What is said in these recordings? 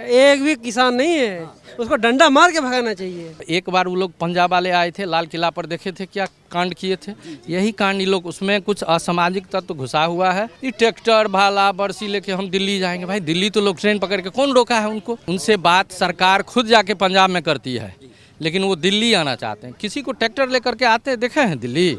एक भी किसान नहीं है, उसको डंडा मार के भगाना चाहिए। एक बार वो लोग पंजाब वाले आए थे, लाल किला पर देखे थे क्या कांड किए थे, यही कांड ये लोग, उसमें कुछ असामाजिक तत्व घुसा हुआ है। ये ट्रैक्टर भाला बरसी लेके हम दिल्ली जाएंगे, भाई दिल्ली तो लोग ट्रेन पकड़ के, कौन रोका है उनको? उनसे बात सरकार खुद जाके पंजाब में करती है, लेकिन वो दिल्ली आना चाहते हैं। किसी को ट्रैक्टर लेकर के आते देखे हैं दिल्ली?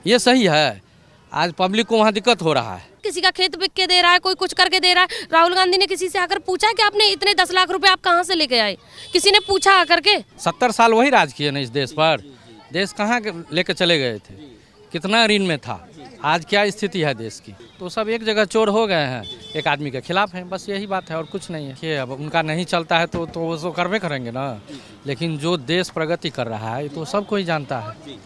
ये सही है? आज पब्लिक को वहाँ दिक्कत हो रहा है। किसी का खेत बिक के दे रहा है, कोई कुछ करके दे रहा है। राहुल गांधी ने किसी से आकर पूछा कि आपने इतने 10 लाख रुपए आप कहाँ से लेके आए? किसी ने पूछा आकर के? 70 साल वही राज किए ना इस देश पर। देश कहाँ लेकर चले गए थे, कितना ऋण में था, आज क्या स्थिति है देश की? तो सब एक जगह चोर हो गए हैं, एक आदमी के खिलाफ हैं, बस यही बात है और कुछ नहीं है। कि अब उनका नहीं चलता है तो वो तो करवे करेंगे ना, लेकिन जो देश प्रगति कर रहा है तो सब कोई जानता है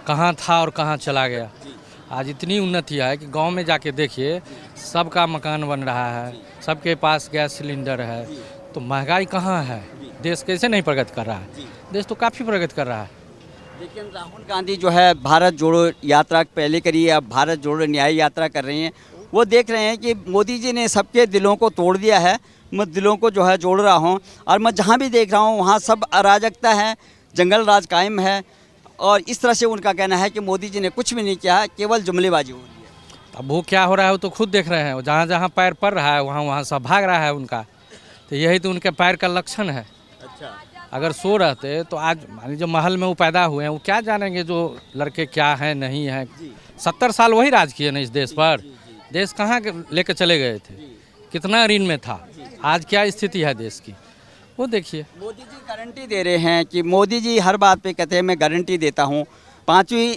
कहाँ था और कहाँ चला गया। आज इतनी उन्नति है कि गांव में जाके देखिए, सबका मकान बन रहा है, सबके पास गैस सिलेंडर है, तो महंगाई कहाँ है? देश कैसे नहीं प्रगति कर रहा है? देश तो काफ़ी प्रगति कर रहा है। लेकिन राहुल गांधी जो है भारत जोड़ो यात्रा पहले करी है, अब भारत जोड़ो न्याय यात्रा कर रही हैं। वो देख रहे हैं कि मोदी जी ने सबके दिलों को तोड़ दिया है, मैं दिलों को जो है जोड़ रहा हूँ, और मैं जहाँ भी देख रहा हूँ वहाँ सब अराजकता है, जंगल राज कायम है, और इस तरह से उनका कहना है कि मोदी जी ने कुछ भी नहीं किया है, केवल जुमलेबाजी हो रही है। अब वो क्या हो रहा है वो तो खुद देख रहे हैं, जहाँ जहाँ पैर पड़ रहा है वहाँ वहाँ सब भाग रहा है उनका, तो यही तो उनके पैर का लक्षण है। अच्छा, अगर सो रहते तो आज मान लीजिए महल में वो पैदा हुए हैं, वो क्या जानेंगे जो लड़के क्या हैं नहीं हैं। 70 साल वही राज किए ना इस देश पर। देश कहाँ लेकर चले गए थे, कितना ऋण में था, आज क्या स्थिति है देश की, वो देखिए। मोदी जी गारंटी दे रहे हैं कि मोदी जी हर बात पे कहते हैं मैं गारंटी देता हूँ, 5वीं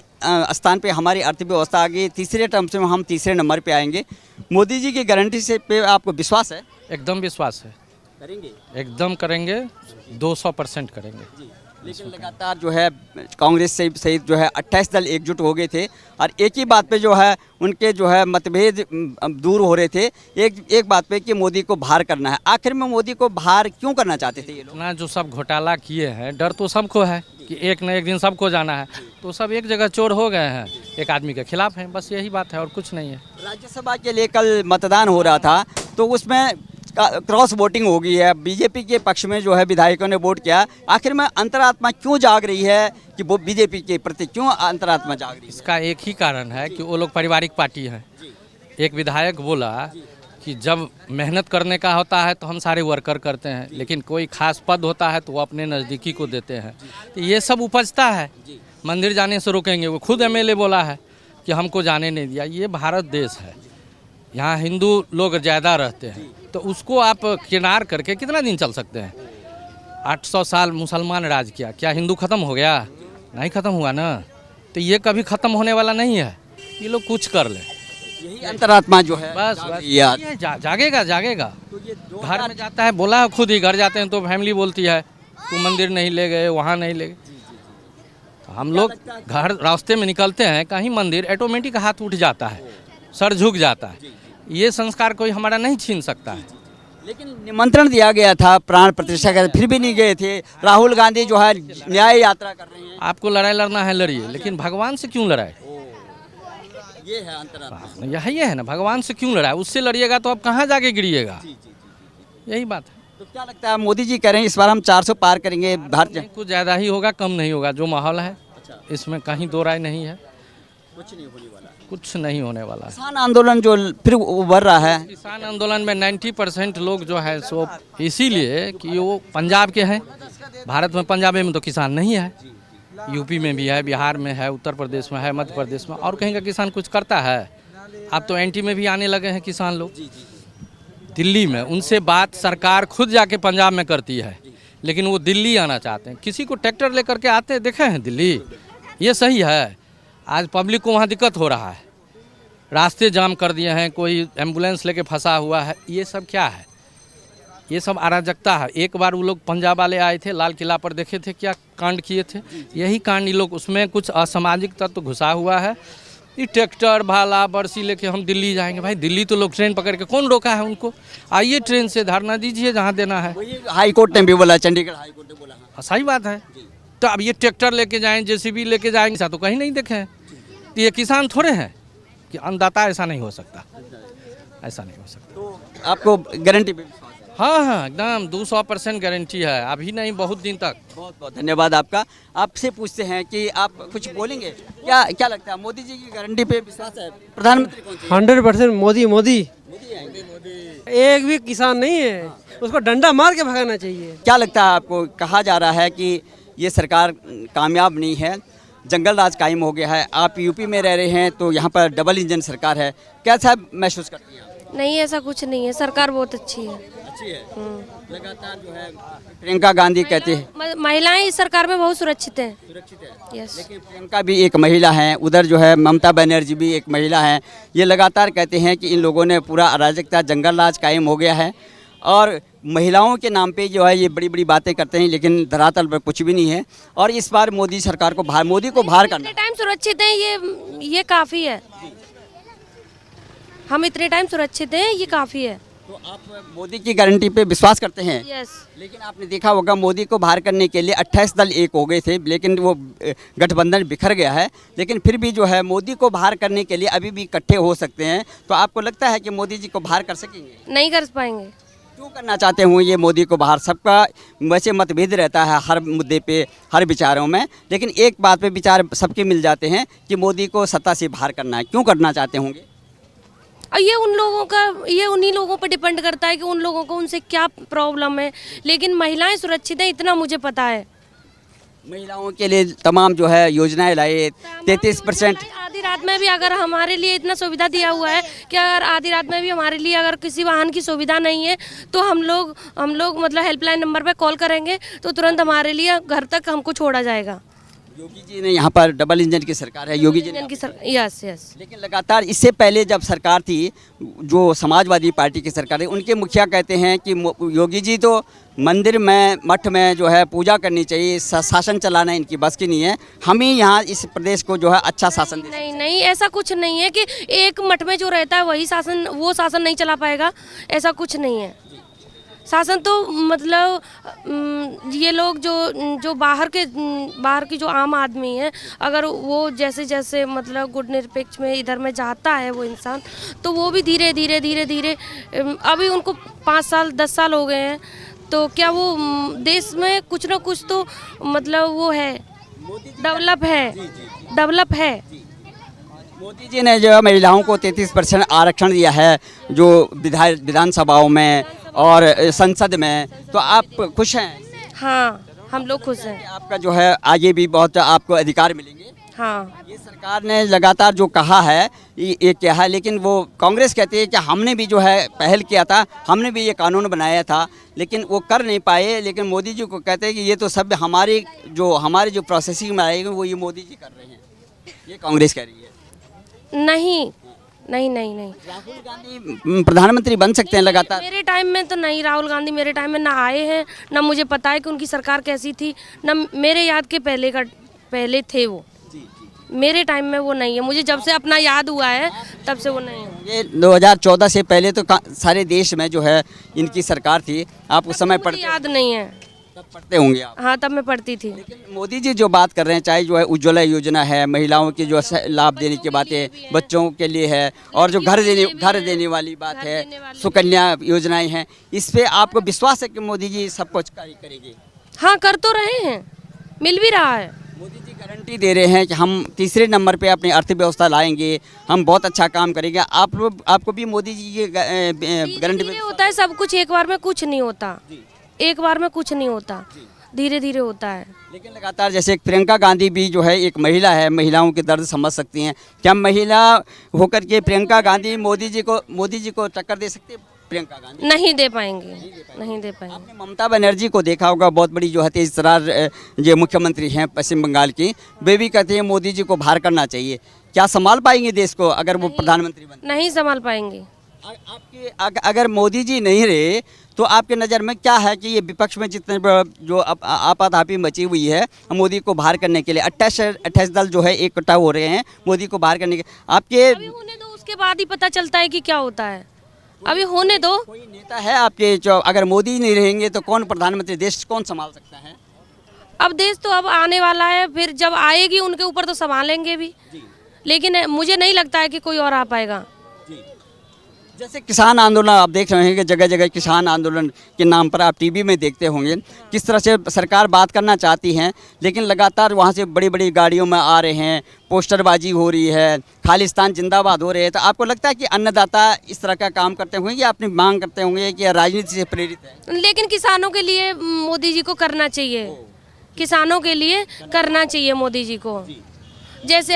स्थान पे हमारी अर्थव्यवस्था आ गई, तीसरे टर्म से हम तीसरे नंबर पे आएंगे। मोदी जी की गारंटी से पे आपको विश्वास है? एकदम विश्वास है, करेंगे, एकदम करेंगे, 200% करेंगे। लेकिन लगातार जो है कांग्रेस से सहित जो है 28 दल एकजुट हो गए थे, और एक ही बात पे जो है उनके जो है मतभेद दूर हो रहे थे, एक बात पे कि मोदी को बाहर करना है। आखिर में मोदी को बाहर क्यों करना चाहते थे ये लोग? इतना जो सब घोटाला किए हैं, डर तो सबको है कि एक न एक दिन सबको जाना है, तो सब एक जगह चोर हो गए हैं, एक आदमी के खिलाफ हैं, बस यही बात है और कुछ नहीं है। राज्यसभा के लिए कल मतदान हो रहा था, तो उसमें क्रॉस वोटिंग हो गई है, बीजेपी के पक्ष में जो है विधायकों ने वोट किया। आखिर में अंतरात्मा क्यों जाग रही है कि वो बीजेपी के प्रति क्यों अंतरात्मा जाग रही है? इसका एक ही कारण है कि वो लोग पारिवारिक पार्टी है। एक विधायक बोला कि जब मेहनत करने का होता है तो हम सारे वर्कर करते हैं, लेकिन कोई खास पद होता है तो वो अपने नज़दीकी को देते हैं, तो ये सब उपजता है। मंदिर जाने से रोकेंगे, वो खुद एमएलए बोला है कि हमको जाने नहीं दिया। ये भारत देश है, यहाँ हिंदू लोग ज़्यादा रहते हैं, तो उसको आप किनार करके कितना दिन चल सकते हैं? 800 साल मुसलमान राज किया, क्या हिंदू ख़त्म हो गया? नहीं ख़त्म हुआ ना, तो ये कभी ख़त्म होने वाला नहीं है। ये लोग कुछ कर ले, यही अंतरात्मा जो है बस ये जागेगा जागेगा। घर में जाता है, बोला है खुद ही, घर जाते हैं तो फैमिली बोलती है तू मंदिर नहीं ले गए, वहाँ नहीं ले गए। तो हम लोग घर रास्ते में निकलते हैं कहीं मंदिर, ऑटोमेटिक हाथ उठ जाता है, सर झुक जाता है। ये संस्कार कोई हमारा नहीं छीन सकता है। लेकिन निमंत्रण दिया गया था प्राण प्रतिष्ठा का, फिर भी नहीं गए थे। राहुल गांधी जो है न्याय यात्रा कर रहे हैं। आपको लड़ाई लड़ना है लड़िए, लेकिन भगवान से क्यों लड़ाए? ये है अंतरात्मा, यही है ना, भगवान से क्यों लड़ाए? उससे लड़िएगा तो अब कहाँ जाके गिरिएगा, यही बात है। तो क्या लगता है मोदी जी कह रहे हैं इस बार हम 400 पार करेंगे भारत? कुछ ज़्यादा ही होगा, कम नहीं होगा। जो माहौल है इसमें कहीं दो राय नहीं है, कुछ नहीं होने वाला, कुछ नहीं होने वाला है। किसान आंदोलन जो फिर उभर रहा है, किसान आंदोलन में 90% लोग जो है सो इसीलिए कि वो पंजाब के हैं। भारत में पंजाब में तो किसान नहीं है, यूपी में भी है, बिहार में है, उत्तर प्रदेश में है, मध्य प्रदेश में, और कहीं का किसान कुछ करता है? अब तो एंटी में भी आने लगे हैं किसान लोग दिल्ली में। उनसे बात सरकार खुद जाके पंजाब में करती है, लेकिन वो दिल्ली आना चाहते हैं। किसी को ट्रैक्टर लेकर के आते देखे हैं दिल्ली? ये सही है? आज पब्लिक को वहाँ दिक्कत हो रहा है, रास्ते जाम कर दिए हैं, कोई एम्बुलेंस लेके फंसा हुआ है। ये सब क्या है? ये सब अराजकता है। एक बार वो लोग पंजाब वाले आए थे, लाल किला पर देखे थे क्या कांड किए थे, यही कांड ये लोग, उसमें कुछ असामाजिक तत्व घुसा हुआ है। ये ट्रैक्टर भाला बरसी लेके हम दिल्ली जाएंगे, भाई दिल्ली तो लोग ट्रेन पकड़ के, कौन रोका है उनको? आइए ट्रेन से धरना दीजिए जहाँ देना है। हाई कोर्ट ने भी बोला, चंडीगढ़ हाई कोर्ट ने बोला। सही बात है। तो अब ये ट्रैक्टर लेके जाएं, जेसीबी लेके जाएंगे, ऐसा तो कहीं नहीं देखे हैं। तो ये किसान थोड़े हैं कि अन्नदाता, ऐसा नहीं हो सकता, ऐसा नहीं हो सकता। तो आपको गारंटी पे विश्वास है? हाँ हाँ एकदम 200% गारंटी है, अभी नहीं बहुत दिन तक। बहुत बहुत धन्यवाद आपका। आपसे पूछते हैं कि आप कुछ बोलेंगे, क्या क्या लगता है मोदी जी की गारंटी पे विश्वास है? प्रधानमंत्री कौन चाहिए? 100% मोदी मोदी। मोदी आएंगे। एक भी किसान नहीं है, उसको डंडा मार के भगाना चाहिए। क्या लगता है आपको? कहा जा रहा है कि ये सरकार कामयाब नहीं है, जंगल राज कायम हो गया है। आप यूपी में रह रहे हैं तो यहाँ पर डबल इंजन सरकार है, कैसा महसूस करती हैं आप? नहीं, ऐसा कुछ नहीं है, सरकार बहुत अच्छी है। अच्छी है। लगातार जो है प्रियंका गांधी कहती है महिलाएं इस सरकार में बहुत सुरक्षित हैं। सुरक्षित है, यस। लेकिन प्रियंका भी एक महिला है, उधर जो है ममता बनर्जी भी एक महिला है। ये लगातार कहते हैं कि इन लोगों ने पूरा अराजकता, जंगल राज कायम हो गया है और महिलाओं के नाम पे जो है ये बड़ी बड़ी बातें करते हैं, लेकिन धरातल पर कुछ भी नहीं है। और इस बार मोदी सरकार को मोदी को बाहर करना। इतने टाइम सुरक्षित हैं, ये काफ़ी है। हम इतने टाइम सुरक्षित हैं, ये काफ़ी है। तो आप मोदी की गारंटी पे विश्वास करते हैं? यस। लेकिन आपने देखा होगा मोदी को बाहर करने के लिए 28 दल एक हो गए थे, लेकिन वो गठबंधन बिखर गया है। लेकिन फिर भी जो है मोदी को बाहर करने के लिए अभी भी इकट्ठे हो सकते हैं। तो आपको लगता है कि मोदी जी को बाहर कर सकेंगे? नहीं कर पाएंगे। क्यों करना चाहते हो ये मोदी को बाहर? सबका वैसे मतभेद रहता है हर मुद्दे पे, हर विचारों में, लेकिन एक बात पे विचार सबके मिल जाते हैं कि मोदी को सत्ता से बाहर करना है। क्यों करना चाहते होंगे? और ये उन्हीं लोगों पर डिपेंड करता है कि उन लोगों को उनसे क्या प्रॉब्लम है, लेकिन महिलाएं सुरक्षित हैं, इतना मुझे पता है। महिलाओं के लिए तमाम जो है योजनाएं लाए, 33%। आधी रात में भी अगर हमारे लिए इतना सुविधा दिया हुआ है कि अगर आधी रात में भी हमारे लिए अगर किसी वाहन की सुविधा नहीं है तो हम लोग मतलब हेल्पलाइन नंबर पे कॉल करेंगे तो तुरंत हमारे लिए घर तक हमको छोड़ा जाएगा। योगी जी ने यहाँ पर डबल इंजन की सरकार है, योगी जी ने। Yes yes. लेकिन लगातार इससे पहले जब सरकार थी, जो समाजवादी पार्टी की सरकार है, उनके मुखिया कहते हैं कि योगी जी तो मंदिर में, मठ में जो है पूजा करनी चाहिए, शासन चलाना इनकी बस की नहीं है। हम ही यहाँ इस प्रदेश को जो है अच्छा शासन दे। नहीं नहीं, ऐसा कुछ नहीं है कि एक मठ में जो रहता है वही शासन, वो शासन नहीं चला पाएगा, ऐसा कुछ नहीं है। शासन तो मतलब ये लोग जो बाहर की जो आम आदमी है, अगर वो जैसे जैसे मतलब गुण निरपेक्ष में इधर में जाता है वो इंसान, तो वो भी धीरे धीरे अभी उनको 5 साल 10 साल हो गए हैं, तो क्या वो देश में कुछ ना कुछ तो मतलब वो है, डेवलप है। मोदी जी ने जो महिलाओं को 33% आरक्षण दिया है, जो विधानसभाओं में और संसद में, तो आप खुश हैं? हाँ, हम लोग खुश हैं। आपका जो है आगे भी बहुत आपको अधिकार मिलेंगे। हाँ, ये सरकार ने लगातार जो कहा है ये क्या है, लेकिन वो कांग्रेस कहती है कि हमने भी जो है पहल किया था, हमने भी ये कानून बनाया था, लेकिन वो कर नहीं पाए। लेकिन मोदी जी को कहते हैं कि ये तो सब हमारी जो प्रोसेसिंग में आएगी वो ये मोदी जी कर रहे हैं, ये कांग्रेस कह रही है। नहीं। राहुल गांधी प्रधानमंत्री बन सकते हैं लगातार? मेरे टाइम में तो नहीं, राहुल गांधी मेरे टाइम में ना आए हैं, ना मुझे पता है कि उनकी सरकार कैसी थी, ना मेरे याद के पहले थे वो। मेरे टाइम में वो नहीं है, मुझे जब से अपना याद हुआ है तब से वो नहीं है। ये 2014 से पहले तो सारे देश में जो है इनकी सरकार थी। आप उस समय पढ़ते? याद नहीं है। तब पढ़ते होंगे आप? हाँ, तब मैं पढ़ती थी। लेकिन मोदी जी जो बात कर रहे हैं, चाहे जो है उज्ज्वला योजना है, महिलाओं की जो लाभ देने की बातें बच्चों के लिए है, और जो घर देने वाली बात है, सुकन्या योजनाएं हैं, इस पे आपको विश्वास है कि मोदी जी सब कुछ करेंगे? हाँ, कर तो रहे हैं, मिल भी रहा है। मोदी जी गारंटी दे रहे हैं कि हम तीसरे नंबर पे अपनी अर्थव्यवस्था लाएंगे, हम बहुत अच्छा काम करेंगे। आपको भी मोदी जी की गारंटी होता है? सब कुछ एक बार में कुछ नहीं होता, एक बार में कुछ नहीं होता, धीरे धीरे होता है। लेकिन लगातार जैसे एक प्रियंका गांधी भी जो है एक महिला है, महिलाओं के दर्द समझ सकती हैं। क्या महिला होकर के प्रियंका गांधी मोदी जी को टक्कर दे सकती है? प्रियंका गांधी नहीं दे पाएंगे, नहीं दे पाएंगे। आपने ममता बनर्जी को देखा होगा, बहुत बड़ी जो है तेज तर्रार जो मुख्यमंत्री हैं पश्चिम बंगाल की, वे भी कहते हैं मोदी जी को बाहर करना चाहिए। क्या संभाल पाएंगे देश को अगर वो प्रधानमंत्री बने? नहीं संभाल पाएंगे। आपके अगर मोदी जी नहीं रहे तो आपके नज़र में क्या है कि ये विपक्ष में जितने जो आपाधापी मची हुई है मोदी को बाहर करने के लिए, 28 दल जो है इकट्ठा हो रहे हैं मोदी को बाहर करने के, आपके अभी होने दो, उसके बाद ही पता चलता है कि क्या होता है। अभी होने दो। कोई नेता है आपके जो अगर मोदी नहीं रहेंगे तो कौन प्रधानमंत्री, देश कौन संभाल सकता है? अब देश तो अब आने वाला है, फिर जब आएगी उनके ऊपर तो संभालेंगे भी, लेकिन मुझे नहीं लगता है कि कोई और आ पाएगा। जैसे किसान आंदोलन आप देख रहे हैं कि जगह जगह किसान आंदोलन के नाम पर आप टीवी में देखते होंगे किस तरह से सरकार बात करना चाहती है, लेकिन लगातार वहाँ से बड़ी बड़ी गाड़ियों में आ रहे हैं, पोस्टरबाजी हो रही है, खालिस्तान जिंदाबाद हो रहे हैं। तो आपको लगता है कि अन्नदाता इस तरह का काम करते होंगे या अपनी मांग करते होंगे कि राजनीति से प्रेरित है? लेकिन किसानों के लिए मोदी जी को करना चाहिए, किसानों के लिए करना चाहिए मोदी जी को। जैसे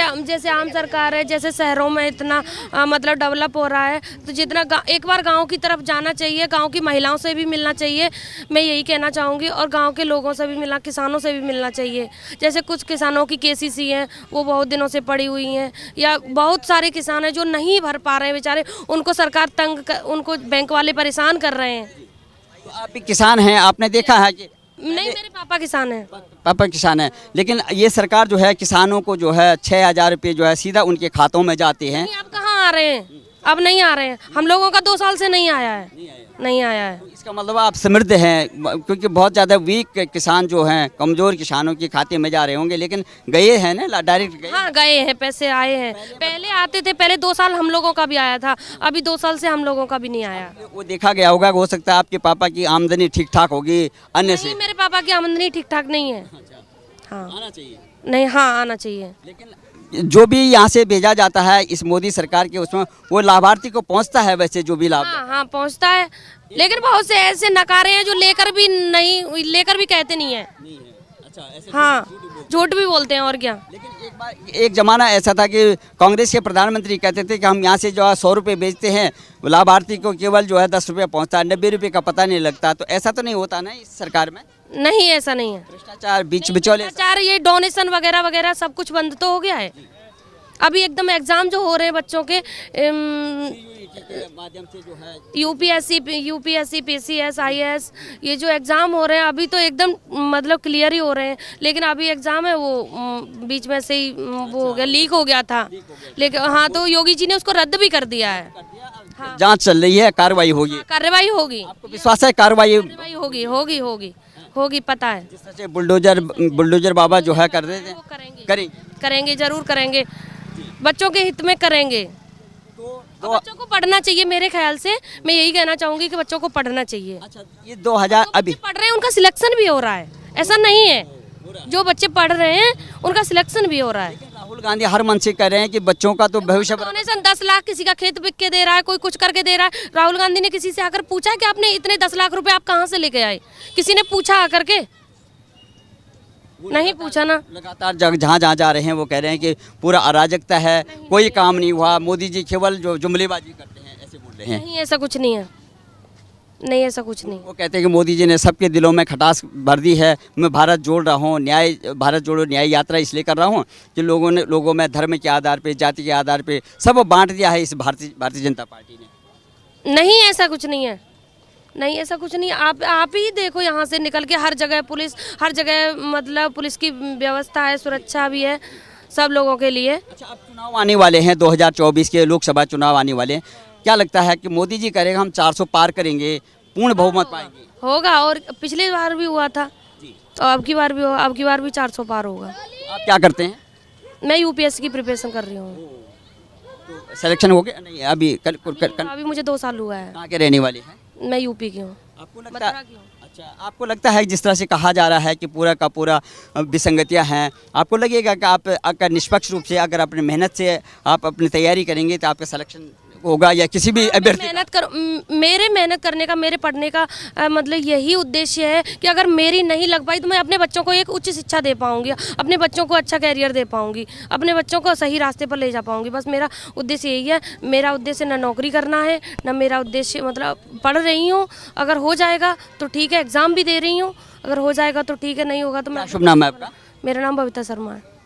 आम सरकार है, जैसे शहरों में इतना मतलब डेवलप हो रहा है, तो जितना एक बार गांव की तरफ जाना चाहिए, गांव की महिलाओं से भी मिलना चाहिए, मैं यही कहना चाहूँगी, और गांव के लोगों से भी मिलना, किसानों से भी मिलना चाहिए। जैसे कुछ किसानों की केसीसी हैं, वो बहुत दिनों से पड़ी हुई हैं, या बहुत सारे किसान हैं जो नहीं भर पा रहे हैं बेचारे, उनको सरकार उनको बैंक वाले परेशान कर रहे हैं। तो आप भी किसान हैं, आपने देखा है कि नहीं, मेरे पापा किसान हैं। पापा किसान है, लेकिन ये सरकार जो है किसानों को जो है 6,000 रुपये जो है सीधा उनके खातों में जाते हैं। अब कहाँ आ रहे हैं, अब नहीं आ रहे हैं। हम लोगों का 2 साल से नहीं आया है, नहीं आया है। इसका मतलब आप समृद्ध हैं, क्योंकि बहुत ज़्यादा वीक किसान जो हैं, कमज़ोर किसानों के खाते में जा रहे होंगे, लेकिन गए हैं ना, डायरेक्ट गए? हाँ, गए हैं, पैसे आए हैं। पहले आते थे, पहले 2 साल हम लोगों का भी आया था, अभी 2 साल से हम लोगों का भी नहीं आया। वो देखा गया होगा, हो सकता है आपके पापा की आमदनी ठीक ठाक होगी अन्य से। मेरे पापा की आमदनी ठीक ठाक नहीं है। हाँ, आना चाहिए। नहीं, हाँ आना चाहिए। लेकिन जो भी यहाँ से भेजा जाता है इस मोदी सरकार के, उसमें वो लाभार्थी को पहुँचता है वैसे जो भी लाभ? हाँ, पहुँचता है, लेकिन बहुत से ऐसे नकारे हैं जो लेकर भी कहते नहीं है। अच्छा, ऐसे हाँ, झूठ भी बोलते हैं, और क्या। लेकिन एक जमाना ऐसा था कि कांग्रेस के प्रधानमंत्री कहते थे कि हम यहाँ से जो है 100 रुपये बेचते हैं, लाभार्थी को केवल जो है 10 रुपये पहुँचता है, 90 रुपये का पता नहीं लगता। तो ऐसा तो नहीं होता ना इस सरकार में? नहीं, ऐसा नहीं है। भ्रष्टाचार, बीच बिचौले, भ्रष्टाचार, ये डोनेशन वगैरह वगैरह सब कुछ बंद तो हो गया है। अभी एकदम एग्जाम जो हो रहे हैं बच्चों के, माध्यम से जो है यूपीएससी, पीसीएस, आईएएस, ये जो एग्ज़ाम हो रहे हैं अभी तो एकदम मतलब क्लियर ही हो रहे हैं, लेकिन अभी एग्ज़ाम है वो बीच में से ही वो हो गया, लीक हो गया था। लेकिन हाँ, तो योगी जी ने उसको रद्द भी कर दिया है। हाँ, जांच चल रही है, कार्रवाई होगी। कार्रवाई होगी, आपको विश्वास है कार्रवाई होगी, पता है। जिस तरह से बुलडोजर बाबा जो है कर रहे थे, करेंगे, जरूर करेंगे, बच्चों के हित में करेंगे। तो बच्चों को पढ़ना चाहिए, मेरे ख्याल से मैं यही कहना चाहूँगी कि बच्चों को पढ़ना चाहिए। अच्छा, ये 2000 अभी पढ़ रहे हैं, उनका सिलेक्शन भी हो रहा है, ऐसा नहीं है। जो बच्चे पढ़ रहे हैं उनका सिलेक्शन भी हो रहा है। राहुल गांधी हर मन से कह रहे हैं कि बच्चों का तो भविष्य। डोनेशन 10 लाख किसी का खेत बिक के दे रहा है, कोई कुछ करके दे रहा है। राहुल गांधी ने किसी से आकर पूछा कि आपने इतने 10 लाख रुपए आप कहाँ से लेके आए? किसी ने पूछा आकर के? नहीं पूछा ना। लगातार जहाँ जहाँ जा रहे हैं वो कह रहे हैं कि पूरा अराजकता है, कोई काम नहीं हुआ, मोदी जी केवल जो जुमलेबाजी करते हैं, ऐसे बोल रहे हैं। नहीं, ऐसा कुछ नहीं है, नहीं ऐसा कुछ नहीं। वो कहते हैं कि मोदी जी ने सबके दिलों में खटास भर दी है। मैं भारत जोड़ रहा हूँ, भारत जोड़ो न्याय यात्रा इसलिए कर रहा हूँ कि लोगों में धर्म के आधार पे, जाति के आधार पे सब बांट दिया है इस भारतीय जनता पार्टी ने। नहीं, ऐसा कुछ नहीं है, नहीं ऐसा कुछ नहीं। आप ही देखो, यहाँ से निकल के हर जगह पुलिस, हर जगह मतलब पुलिस की व्यवस्था है, सुरक्षा भी है सब लोगों के लिए। अच्छा, अब चुनाव आने वाले हैं, 2024 के लोकसभा चुनाव आने वाले हैं, क्या लगता है कि मोदी जी करेगा हम 400 पार करेंगे, पूर्ण बहुमत पाएंगे? होगा, और पिछली बार भी हुआ था, और अब की बार भी होगा, अब की बार भी 400 पार होगा। आप क्या करते हैं? मैं यूपीएससी की प्रिपरेशन कर रही हूँ। तो सिलेक्शन हो गया? नहीं, अभी अभी मुझे 2 साल हुआ है। कहाँ के रहने वाले हैं? मैं यूपी की हूँ। आपको लगता है, अच्छा, आपको लगता है जिस तरह से कहा जा रहा है कि पूरा का पूरा विसंगतियां हैं, आपको लगेगा कि आप अगर निष्पक्ष रूप से अगर अपनी मेहनत से आप अपनी तैयारी करेंगे तो आपका सिलेक्शन होगा, या किसी भी अभ्यर्थी? मेरे मेहनत करने का, मेरे पढ़ने का मतलब यही उद्देश्य है कि अगर मेरी नहीं लग पाई तो मैं अपने बच्चों को एक उच्च शिक्षा दे पाऊंगी, अपने बच्चों को अच्छा कैरियर दे पाऊंगी, अपने बच्चों को सही रास्ते पर ले जा पाऊंगी। बस मेरा उद्देश्य यही है। मेरा उद्देश्य ना नौकरी करना है, ना मेरा उद्देश्य मतलब पढ़ रही हूँ, अगर हो जाएगा तो ठीक है, एग्ज़ाम भी दे रही हूँ, अगर हो जाएगा तो ठीक है, नहीं होगा तो मैं। शुभ नाम है आपका? मेरा नाम बबीता शर्मा है।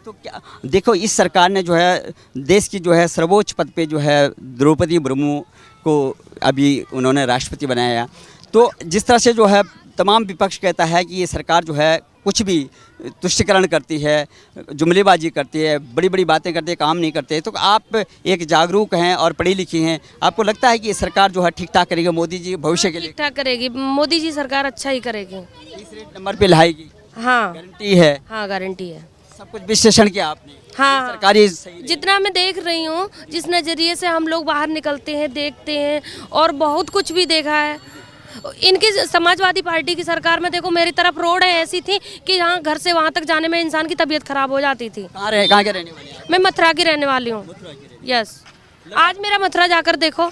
तो क्या देखो, इस सरकार ने जो है देश की जो है सर्वोच्च पद पे जो है द्रौपदी मुर्मू को अभी उन्होंने राष्ट्रपति बनाया। तो जिस तरह से जो है तमाम विपक्ष कहता है कि ये सरकार जो है कुछ भी तुष्टिकरण करती है, जुमलेबाजी करती है, बड़ी बड़ी बातें करती है, काम नहीं करते। तो आप एक जागरूक हैं और पढ़ी लिखी हैं, आपको लगता है कि ये सरकार जो है ठीक ठाक करेगी, मोदी जी भविष्य के लिए ठीक ठाक करेगी, मोदी जी सरकार अच्छा ही करेगी, तीसरे नंबर पे लाएगी? हाँ, गारंटी है? हाँ गारंटी है। सब कुछ विश्लेषण किया आपने? हाँ सरकारी सही जितना मैं देख रही हूँ, जिस नज़रिए से हम लोग बाहर निकलते हैं, देखते हैं, और बहुत कुछ भी देखा है। इनकी समाजवादी पार्टी की सरकार में देखो, मेरी तरफ रोड है ऐसी थी कि यहाँ घर से वहाँ तक जाने में इंसान की तबीयत खराब हो जाती थी। कहाँ के रहने वाले हैं? मैं मथुरा की रहने वाली हूँ। यस, आज मेरा मथुरा जाकर देखो,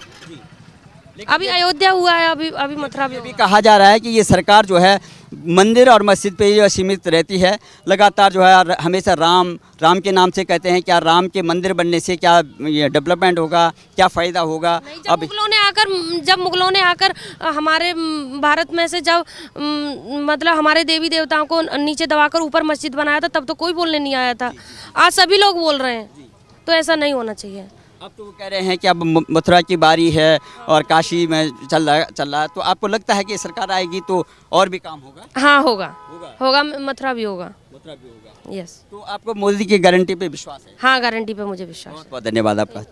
अभी अयोध्या हुआ है, अभी मथुरा भी भी कहा जा रहा है कि ये सरकार जो है मंदिर और मस्जिद पे ही सीमित रहती है, लगातार जो है हमेशा राम के नाम से कहते हैं। क्या राम के मंदिर बनने से क्या ये डेवलपमेंट होगा, क्या फ़ायदा होगा? जब मुगलों ने आकर हमारे भारत में से जब मतलब हमारे देवी देवताओं को नीचे दबाकर ऊपर मस्जिद बनाया था, तब तो कोई बोलने नहीं आया था। आज सभी लोग बोल रहे हैं, तो ऐसा नहीं होना चाहिए। अब तो वो कह रहे हैं कि अब मथुरा की बारी है और काशी में चल रहा है, तो आपको लगता है कि सरकार आएगी तो और भी काम होगा? हाँ, होगा, मथुरा भी होगा। मथुरा भी होगा। यस। तो आपको मोदी की गारंटी पे विश्वास है? हाँ, गारंटी पे मुझे विश्वास है। बहुत धन्यवाद आपका।